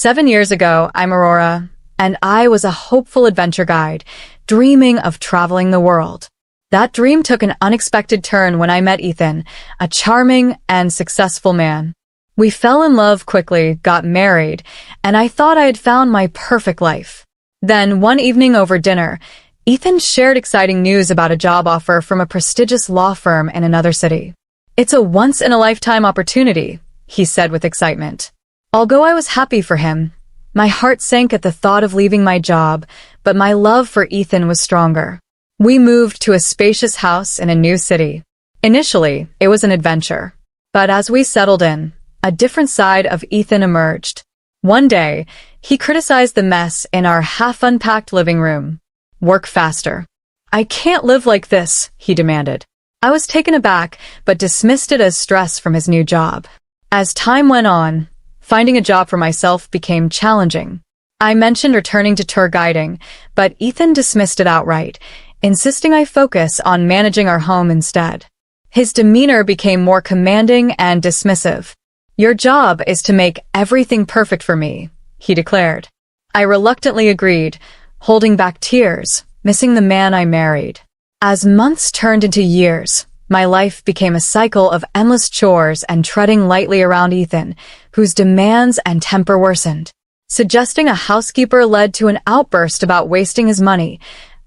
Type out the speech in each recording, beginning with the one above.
7 years ago, I'm Aurora, and I was a hopeful adventure guide, dreaming of traveling the world. That dream took an unexpected turn when I met Ethan, a charming and successful man. We fell in love quickly, got married, and I thought I had found my perfect life. Then, one evening over dinner, Ethan shared exciting news about a job offer from a prestigious law firm in another city. "It's a once-in-a-lifetime opportunity," he said with excitement. Although I was happy for him, my heart sank at the thought of leaving my job, but my love for Ethan was stronger. We moved to a spacious house in a new city. Initially, it was an adventure. But as we settled in, a different side of Ethan emerged. One day, he criticized the mess in our half-unpacked living room. "Work faster." "I can't live like this," he demanded. I was taken aback, but dismissed it as stress from his new job. As time went on, finding a job for myself became challenging. I mentioned returning to tour guiding, but Ethan dismissed it outright, insisting I focus on managing our home instead. His demeanor became more commanding and dismissive. "Your job is to make everything perfect for me," he declared. I reluctantly agreed, holding back tears, missing the man I married. As months turned into years, my life became a cycle of endless chores and treading lightly around Ethan, whose demands and temper worsened. Suggesting a housekeeper led to an outburst about wasting his money,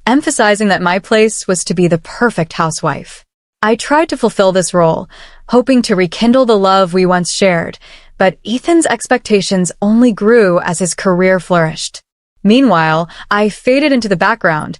emphasizing that my place was to be the perfect housewife. I tried to fulfill this role, hoping to rekindle the love we once shared, but Ethan's expectations only grew as his career flourished. Meanwhile, I faded into the background,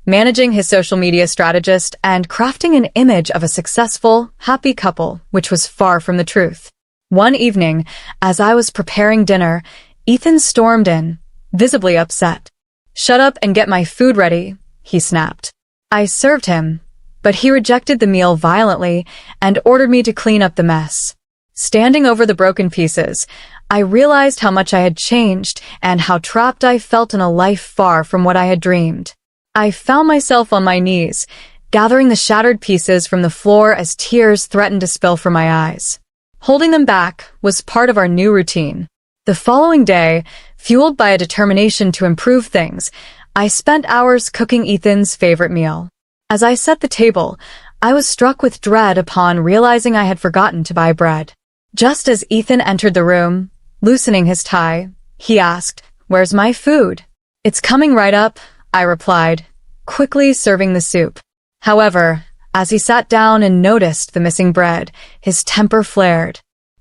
managing his social media strategist and crafting an image of a successful, happy couple, which was far from the truth. One evening, as I was preparing dinner, Ethan stormed in, visibly upset. "Shut up and get my food ready," he snapped. I served him, but he rejected the meal violently and ordered me to clean up the mess. Standing over the broken pieces, I realized how much I had changed and how trapped I felt in a life far from what I had dreamed. I found myself on my knees, gathering the shattered pieces from the floor as tears threatened to spill from my eyes. Holding them back was part of our new routine. The following day, fueled by a determination to improve things, I spent hours cooking Ethan's favorite meal. As I set the table, I was struck with dread upon realizing I had forgotten to buy bread. Just as Ethan entered the room, loosening his tie, he asked, "Where's my food?" "It's coming right up," I replied, quickly serving the soup. However, as he sat down and noticed the missing bread, his temper flared.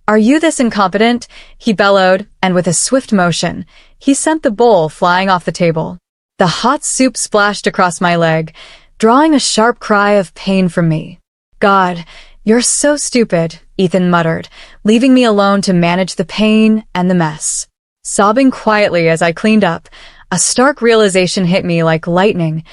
"Are you this incompetent?" he bellowed, and with a swift motion, he sent the bowl flying off the table. The hot soup splashed across my leg, drawing a sharp cry of pain from me. "God, you're so stupid," Ethan muttered, leaving me alone to manage the pain and the mess. Sobbing quietly as I cleaned up, a stark realization hit me like lightning.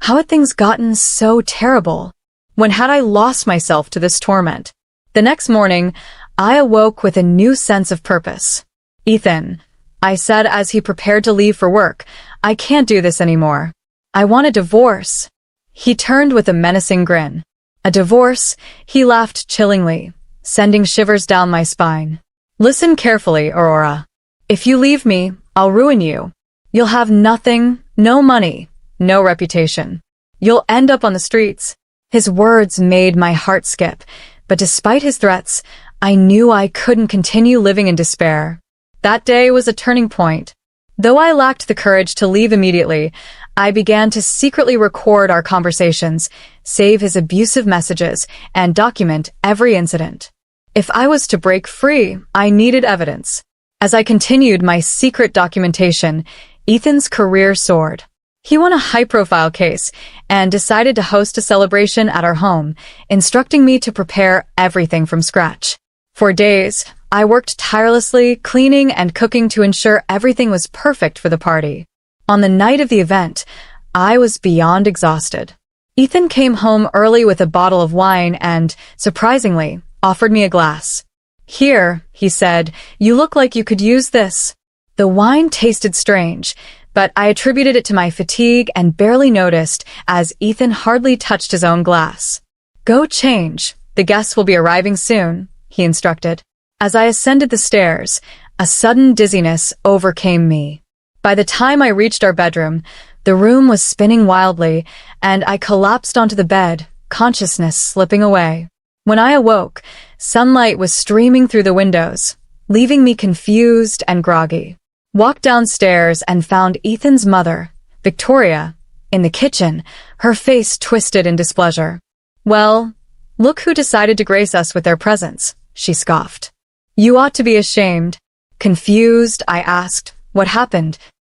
How had things gotten so terrible? When had I lost myself to this torment? The next morning, I awoke with a new sense of purpose. "Ethan," I said as he prepared to leave for work, "I can't do this anymore. I want a divorce." He turned with a menacing grin. "A divorce?" He laughed chillingly, sending shivers down my spine. "Listen carefully, Aurora. If you leave me, I'll ruin you. You'll have nothing, no money, no reputation. You'll end up on the streets." His words made my heart skip, but despite his threats, I knew I couldn't continue living in despair. That day was a turning point. Though I lacked the courage to leave immediately, I began to secretly record our conversations, save his abusive messages, and document every incident. If I was to break free, I needed evidence. As I continued my secret documentation, Ethan's career soared. He won a high-profile case and decided to host a celebration at our home, instructing me to prepare everything from scratch. For days, I worked tirelessly, cleaning and cooking to ensure everything was perfect for the party. On the night of the event, I was beyond exhausted. Ethan came home early with a bottle of wine and, surprisingly, offered me a glass. "Here," he said, "you look like you could use this." The wine tasted strange, but I attributed it to my fatigue and barely noticed as Ethan hardly touched his own glass. "Go change. The guests will be arriving soon," he instructed. As I ascended the stairs, A sudden dizziness overcame me. By the time I reached our bedroom, the room was spinning wildly, and I collapsed onto the bed, consciousness slipping away. When I awoke, sunlight was streaming through the windows, leaving me confused and groggy. Walked downstairs and found Ethan's mother, Victoria, in the kitchen, her face twisted in displeasure. "Well, look who decided to grace us with their presence," she scoffed. "You ought to be ashamed." Confused, I asked, "What happened?"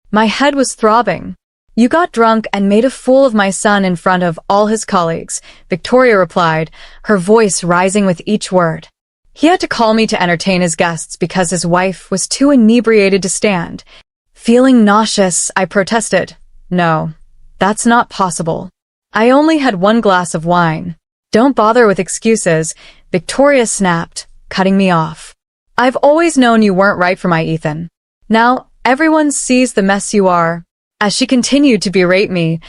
My head was throbbing. "You got drunk and made a fool of my son in front of all his colleagues," Victoria replied, her voice rising with each word. "He had to call me to entertain his guests because his wife was too inebriated to stand." Feeling nauseous, I protested. "No, that's not possible. I only had one glass of wine." "Don't bother with excuses," Victoria snapped, cutting me off. "I've always known you weren't right for my Ethan. Now, everyone sees the mess you are." As she continued to berate me,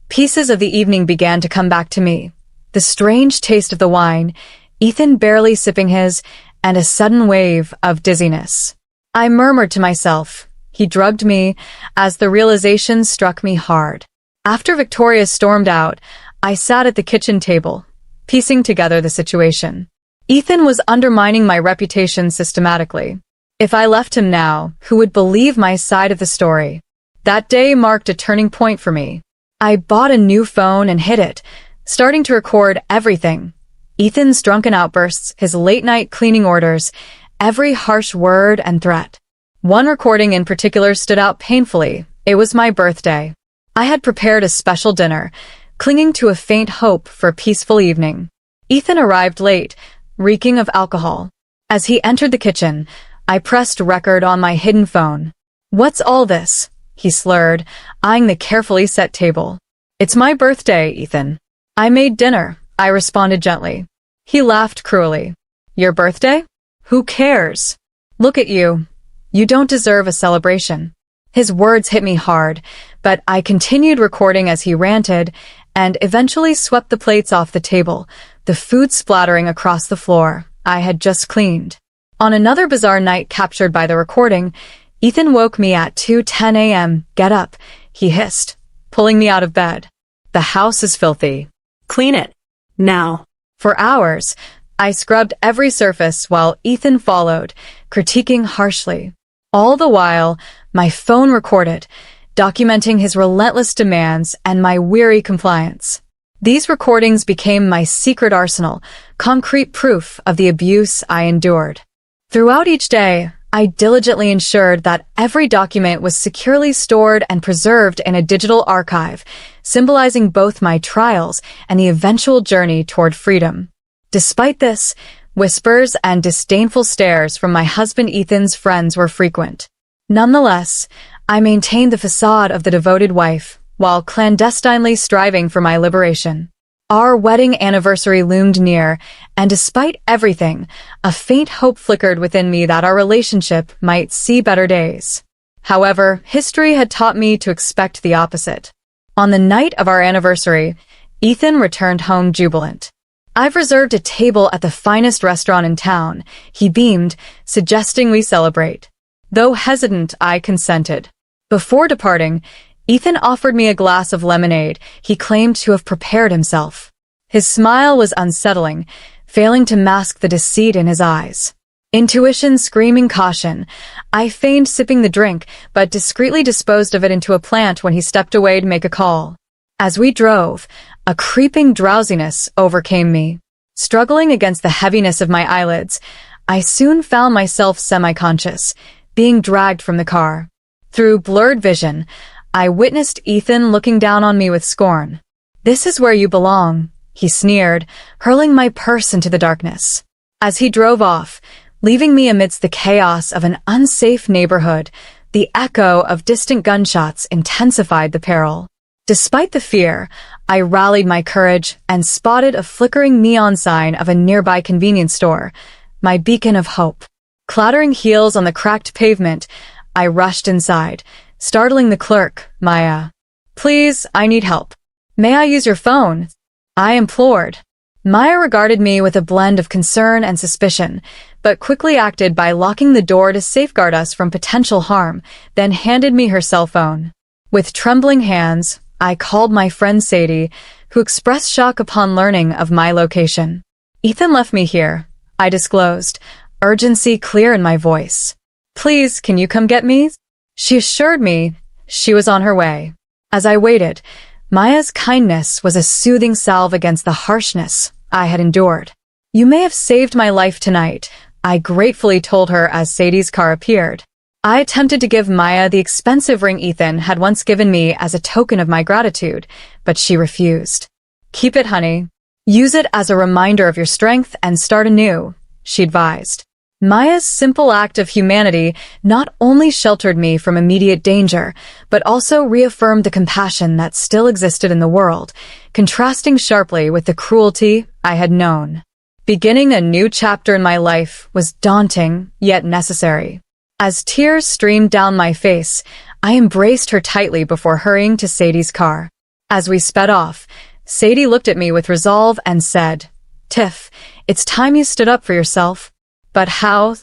pieces of the evening began to come back to me. The strange taste of the wine, Ethan barely sipping his, and a sudden wave of dizziness. I murmured to myself, "He drugged me," as the realization struck me hard. After Victoria stormed out, I sat at the kitchen table, piecing together the situation. Ethan was undermining my reputation systematically. If I left him now, who would believe my side of the story? That day marked a turning point for me. I bought a new phone and hid it, starting to record everything. Ethan's drunken outbursts, his late-night cleaning orders, every harsh word and threat. One recording in particular stood out painfully. It was my birthday. I had prepared a special dinner, clinging to a faint hope for a peaceful evening. Ethan arrived late, reeking of alcohol. As he entered the kitchen, I pressed record on my hidden phone. "What's all this?" he slurred, eyeing the carefully set table. "It's my birthday, Ethan. I made dinner," I responded gently. He laughed cruelly. "Your birthday? Who cares? Look at you. You don't deserve a celebration." His words hit me hard, but I continued recording as he ranted and eventually swept the plates off the table, the food splattering across the floor I had just cleaned. On another bizarre night captured by the recording, Ethan woke me at 2:10 a.m. "Get up," he hissed, pulling me out of bed. "The house is filthy. Clean it. Now." For hours, I scrubbed every surface while Ethan followed, critiquing harshly. All the while, my phone recorded, documenting his relentless demands and my weary compliance. These recordings became my secret arsenal, concrete proof of the abuse I endured. Throughout each day, I diligently ensured that every document was securely stored and preserved in a digital archive, symbolizing both my trials and the eventual journey toward freedom. Despite this, whispers and disdainful stares from my husband Ethan's friends were frequent. Nonetheless, I maintained the facade of the devoted wife, while clandestinely striving for my liberation. Our wedding anniversary loomed near, and despite everything, a faint hope flickered within me that our relationship might see better days. However, history had taught me to expect the opposite. On the night of our anniversary, Ethan returned home jubilant. "I've reserved a table at the finest restaurant in town," he beamed, suggesting we celebrate. Though hesitant, I consented. Before departing, Ethan offered me a glass of lemonade he claimed to have prepared himself. His smile was unsettling, failing to mask the deceit in his eyes. Intuition screaming caution, I feigned sipping the drink, but discreetly disposed of it into a plant when he stepped away to make a call. As we drove, a creeping drowsiness overcame me. Struggling against the heaviness of my eyelids, I soon found myself semi-conscious, being dragged from the car. Through blurred vision, I witnessed Ethan looking down on me with scorn. "This is where you belong," he sneered, hurling my purse into the darkness. As he drove off, leaving me amidst the chaos of an unsafe neighborhood, the echo of distant gunshots intensified the peril. Despite the fear, I rallied my courage and spotted a flickering neon sign of a nearby convenience store, my beacon of hope. Clattering heels on the cracked pavement, I rushed inside, startling the clerk, "Maya. Please, I need help." "May I use your phone?" I implored. Maya regarded me with a blend of concern and suspicion, but quickly acted by locking the door to safeguard us from potential harm, then handed me her cell phone. With trembling hands, I called my friend Sadie, who expressed shock upon learning of my location. "Ethan left me here," I disclosed, urgency clear in my voice. "Please, can you come get me?" She assured me she was on her way. As I waited, Maya's kindness was a soothing salve against the harshness I had endured. "You may have saved my life tonight," I gratefully told her as Sadie's car appeared. I attempted to give Maya the expensive ring Ethan had once given me as a token of my gratitude, but she refused. "Keep it, honey. Use it as a reminder of your strength and start anew," she advised. Maya's simple act of humanity not only sheltered me from immediate danger, but also reaffirmed the compassion that still existed in the world, contrasting sharply with the cruelty I had known. Beginning a new chapter in my life was daunting, yet necessary. As tears streamed down my face, I embraced her tightly before hurrying to Sadie's car. As we sped off, Sadie looked at me with resolve and said, "Tiff, it's time you stood up for yourself." "But how?"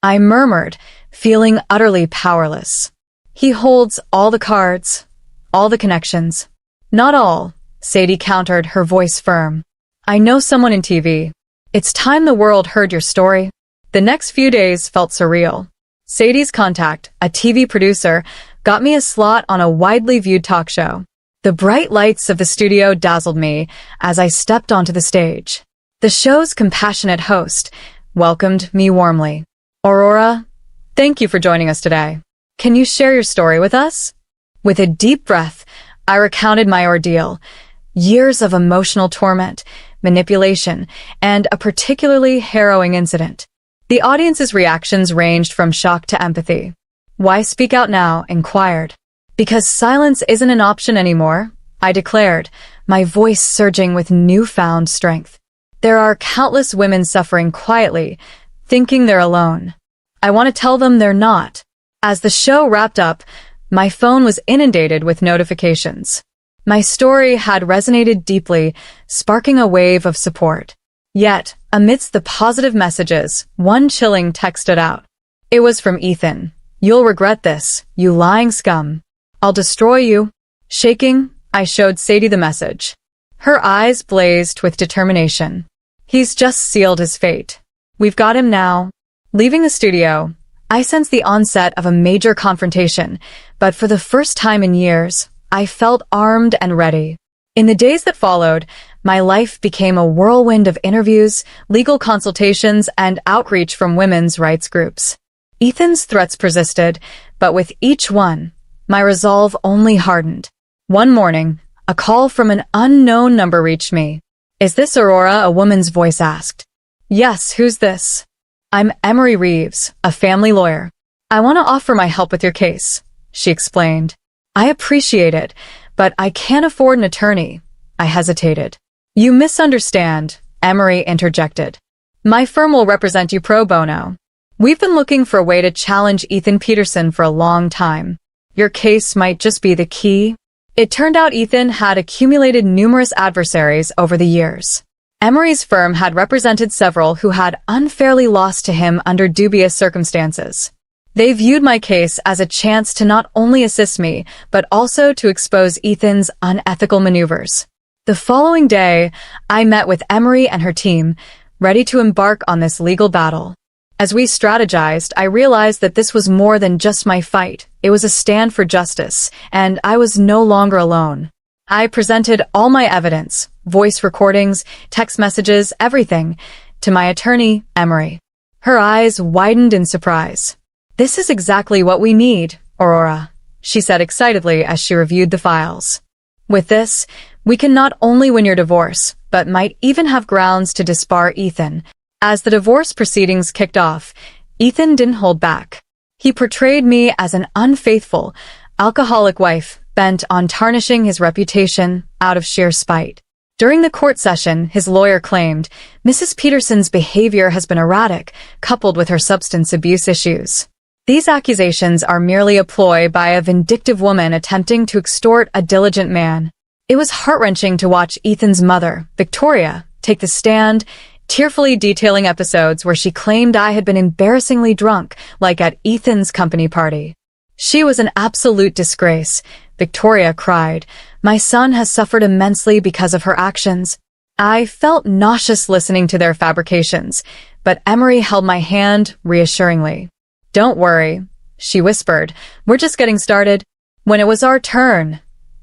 I murmured, feeling utterly powerless. "He holds all the cards, all the connections." "Not all," Sadie countered, her voice firm. "I know someone in TV. It's time the world heard your story." The next few days felt surreal. Sadie's contact, a TV producer, got me a slot on a widely viewed talk show. The bright lights of the studio dazzled me as I stepped onto the stage. The show's compassionate host welcomed me warmly. "Aurora, thank you for joining us today. Can you share your story with us?" With a deep breath, I recounted my ordeal, years of emotional torment, manipulation, and a particularly harrowing incident. The audience's reactions ranged from shock to empathy. "Why speak out now?" inquired. "Because silence isn't an option anymore," I declared, my voice surging with newfound strength. "There are countless women suffering quietly, thinking they're alone. I want to tell them they're not." As the show wrapped up, my phone was inundated with notifications. My story had resonated deeply, sparking a wave of support. Yet, amidst the positive messages, one chilling text stood out. It was from Ethan. "You'll regret this, you lying scum. I'll destroy you." Shaking, I showed Sadie the message. Her eyes blazed with determination. "He's just sealed his fate. We've got him now." Leaving the studio, I sensed the onset of a major confrontation, but for the first time in years, I felt armed and ready. In the days that followed, my life became a whirlwind of interviews, legal consultations, and outreach from women's rights groups. Ethan's threats persisted, but with each one, my resolve only hardened. One morning, a call from an unknown number reached me. "Is this Aurora?" a woman's voice asked. "Yes, who's this?" "I'm Emery Reeves, a family lawyer. I want to offer my help with your case," she explained. "I appreciate it, but I can't afford an attorney." I hesitated. "You misunderstand," Emery interjected. "My firm will represent you pro bono. We've been looking for a way to challenge Ethan Peterson for a long time. Your case might just be the key." It turned out Ethan had accumulated numerous adversaries over the years. Emery's firm had represented several who had unfairly lost to him under dubious circumstances. They viewed my case as a chance to not only assist me, but also to expose Ethan's unethical maneuvers. The following day, I met with Emery and her team, ready to embark on this legal battle. As we strategized, I realized that this was more than just my fight. It was a stand for justice, and I was no longer alone. I presented all my evidence, voice recordings, text messages, everything, to my attorney, Emery. Her eyes widened in surprise. "This is exactly what we need, Aurora," she said excitedly as she reviewed the files. "With this, we can not only win your divorce, but might even have grounds to disbar Ethan." As the divorce proceedings kicked off, Ethan didn't hold back. He portrayed me as an unfaithful, alcoholic wife bent on tarnishing his reputation out of sheer spite. During the court session, his lawyer claimed, "Mrs. Peterson's behavior has been erratic, coupled with her substance abuse issues. These accusations are merely a ploy by a vindictive woman attempting to extort a diligent man." It was heart-wrenching to watch Ethan's mother, Victoria, take the stand, tearfully detailing episodes where she claimed I had been embarrassingly drunk, like at Ethan's company party. She was an absolute disgrace, Victoria cried. My son has suffered immensely because of her actions. I felt nauseous listening to their fabrications, but Emery held my hand reassuringly. Don't worry, she whispered. We're just getting started. When it was our turn,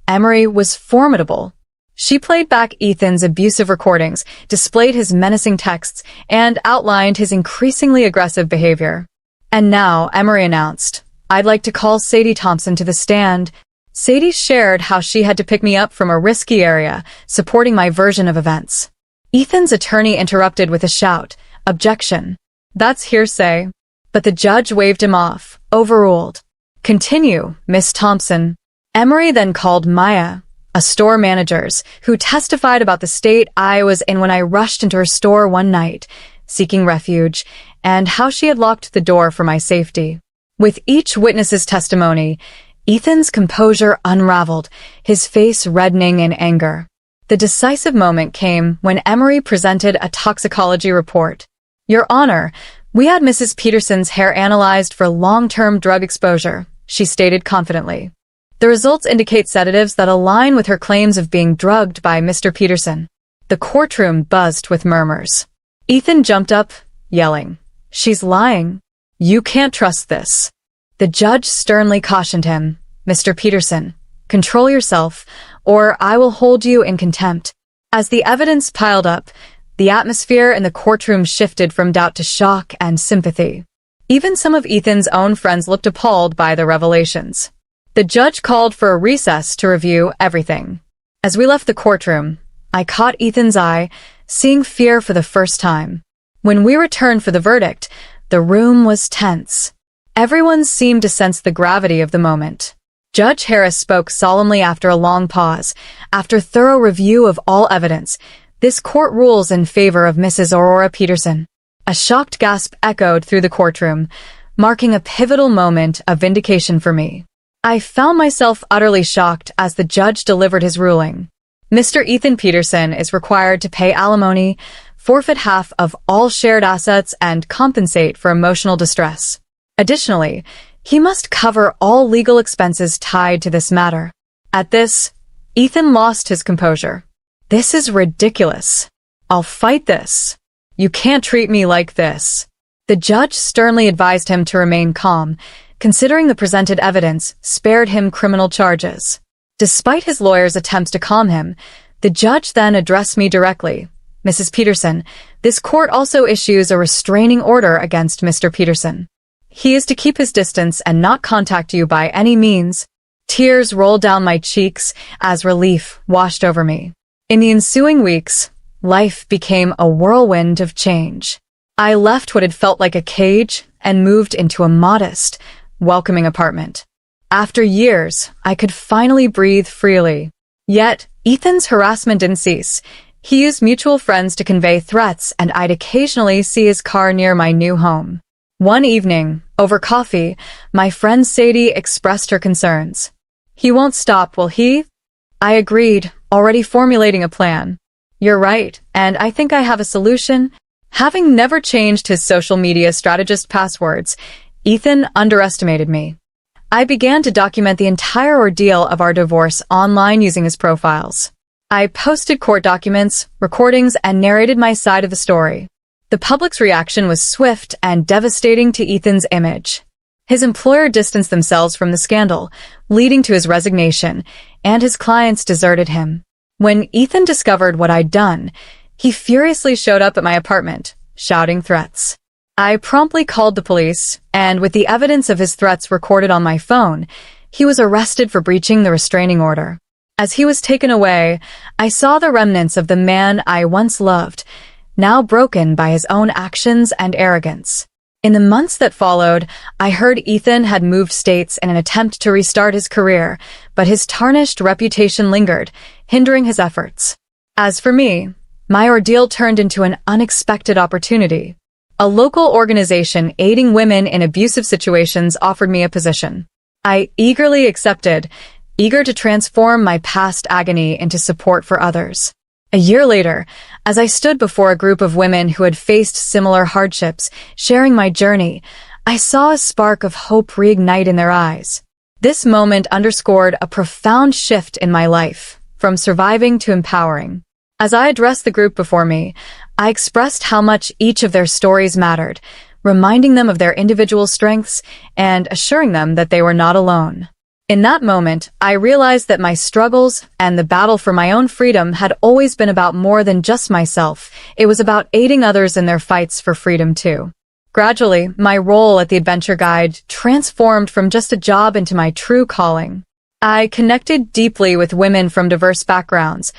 Emery was formidable. She played back Ethan's abusive recordings, displayed his menacing texts, and outlined his increasingly aggressive behavior. And now, Emery announced, I'd like to call Sadie Thompson to the stand. Sadie shared how she had to pick me up from a risky area, supporting my version of events. Ethan's attorney interrupted with a shout, Objection. That's hearsay. But the judge waved him off, overruled. Continue, Miss Thompson. Emery then called Maya, a store manager, who testified about the state I was in when I rushed into her store one night, seeking refuge, and how she had locked the door for my safety. With each witness's testimony, Ethan's composure unraveled, his face reddening in anger. The decisive moment came when Emery presented a toxicology report. Your Honor, we had Mrs. Peterson's hair analyzed for long-term drug exposure, she stated confidently. The results indicate sedatives that align with her claims of being drugged by Mr. Peterson. The courtroom buzzed with murmurs. Ethan jumped up, yelling, She's lying. You can't trust this. The judge sternly cautioned him, Mr. Peterson, control yourself, or I will hold you in contempt. As the evidence piled up, the atmosphere in the courtroom shifted from doubt to shock and sympathy. Even some of Ethan's own friends looked appalled by the revelations. The judge called for a recess to review everything. As we left the courtroom, I caught Ethan's eye, seeing fear for the first time. When we returned for the verdict, the room was tense. Everyone seemed to sense the gravity of the moment. Judge Harris spoke solemnly after a long pause. After thorough review of all evidence, this court rules in favor of Mrs. Aurora Peterson. A shocked gasp echoed through the courtroom, marking a pivotal moment of vindication for me. I found myself utterly shocked as the judge delivered his ruling. Mr. Ethan Peterson is required to pay alimony, forfeit half of all shared assets, and compensate for emotional distress. Additionally, he must cover all legal expenses tied to this matter. At this, Ethan lost his composure. This is ridiculous. I'll fight this. You can't treat me like this. The judge sternly advised him to remain calm, considering the presented evidence spared him criminal charges. Despite his lawyer's attempts to calm him, the judge then addressed me directly. Mrs. Peterson, this court also issues a restraining order against Mr. Peterson. He is to keep his distance and not contact you by any means. Tears rolled down my cheeks as relief washed over me. In the ensuing weeks, life became a whirlwind of change. I left what had felt like a cage and moved into a modest, welcoming apartment. After years, I could finally breathe freely. Yet, Ethan's harassment didn't cease. He used mutual friends to convey threats, and I'd occasionally see his car near my new home. One evening, over coffee, my friend Sadie expressed her concerns. He won't stop, will he? I agreed, already formulating a plan. You're right, and I think I have a solution. Having never changed his social media strategist passwords, Ethan underestimated me. I began to document the entire ordeal of our divorce online using his profiles. I posted court documents, recordings, and narrated my side of the story. The public's reaction was swift and devastating to Ethan's image. His employer distanced themselves from the scandal, leading to his resignation, and his clients deserted him. When Ethan discovered what I'd done, he furiously showed up at my apartment, shouting threats. I promptly called the police, and with the evidence of his threats recorded on my phone, he was arrested for breaching the restraining order. As he was taken away, I saw the remnants of the man I once loved, now broken by his own actions and arrogance. In the months that followed, I heard Ethan had moved states in an attempt to restart his career, but his tarnished reputation lingered, hindering his efforts. As for me, my ordeal turned into an unexpected opportunity. A local organization aiding women in abusive situations offered me a position. I eagerly accepted, eager to transform my past agony into support for others. A year later, as I stood before a group of women who had faced similar hardships, sharing my journey, I saw a spark of hope reignite in their eyes. This moment underscored a profound shift in my life, from surviving to empowering. As I addressed the group before me, I expressed how much each of their stories mattered, reminding them of their individual strengths and assuring them that they were not alone. In that moment, I realized that my struggles and the battle for my own freedom had always been about more than just myself. It was about aiding others in their fights for freedom too. Gradually, my role at the Adventure Guide transformed from just a job into my true calling. I connected deeply with women from diverse backgrounds,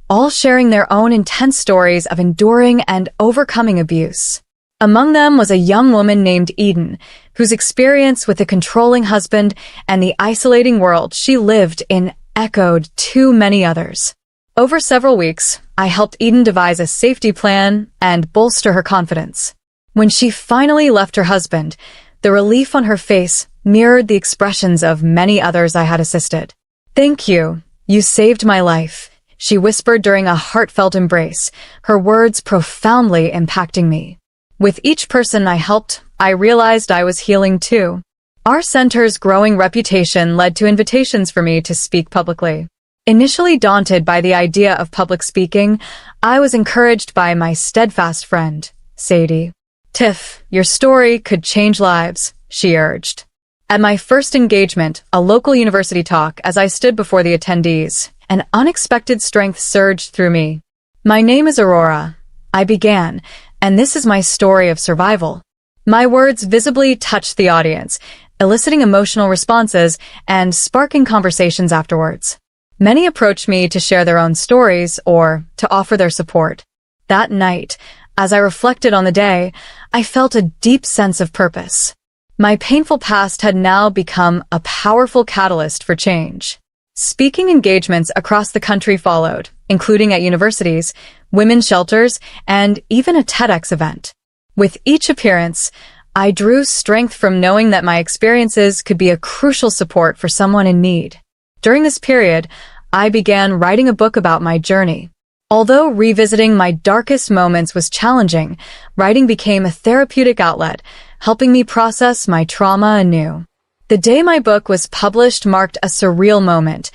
all sharing their own intense stories of enduring and overcoming abuse. Among them was a young woman named Eden, whose experience with a controlling husband and the isolating world she lived in echoed too many others. Over several weeks, I helped Eden devise a safety plan and bolster her confidence. When she finally left her husband, the relief on her face mirrored the expressions of many others I had assisted. "Thank you. You saved my life," she whispered during a heartfelt embrace, her words profoundly impacting me. With each person I helped, I realized I was healing too. Our center's growing reputation led to invitations for me to speak publicly. Initially daunted by the idea of public speaking, I was encouraged by my steadfast friend, Sadie. "Tiff, your story could change lives," she urged. At my first engagement, a local university talk, as I stood before the attendees, an unexpected strength surged through me. "My name is Aurora," I began, "and this is my story of survival." My words visibly touched the audience, eliciting emotional responses and sparking conversations afterwards. Many approached me to share their own stories or to offer their support. That night, as I reflected on the day, I felt a deep sense of purpose. My painful past had now become a powerful catalyst for change. Speaking engagements across the country followed, including at universities, women's shelters, and even a TEDx event. With each appearance, I drew strength from knowing that my experiences could be a crucial support for someone in need. During this period, I began writing a book about my journey. Although revisiting my darkest moments was challenging, writing became a therapeutic outlet, helping me process my trauma anew. The day my book was published marked a surreal moment.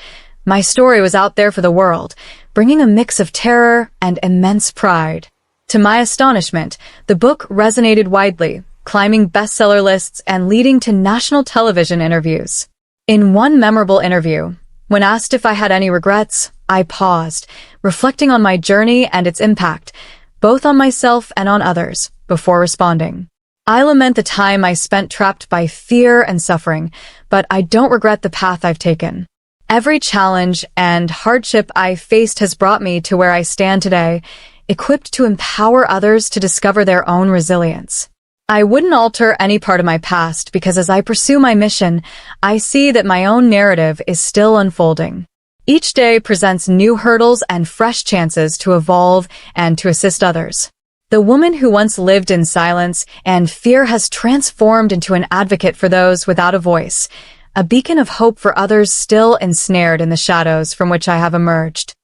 My story was out there for the world, bringing a mix of terror and immense pride. To my astonishment, the book resonated widely, climbing bestseller lists and leading to national television interviews. In one memorable interview, when asked if I had any regrets, I paused, reflecting on my journey and its impact, both on myself and on others, before responding. "I lament the time I spent trapped by fear and suffering, but I don't regret the path I've taken. Every challenge and hardship I faced has brought me to where I stand today, equipped to empower others to discover their own resilience. I wouldn't alter any part of my past because as I pursue my mission, I see that my own narrative is still unfolding. Each day presents new hurdles and fresh chances to evolve and to assist others. The woman who once lived in silence and fear has transformed into an advocate for those without a voice, a beacon of hope for others still ensnared in the shadows from which I have emerged.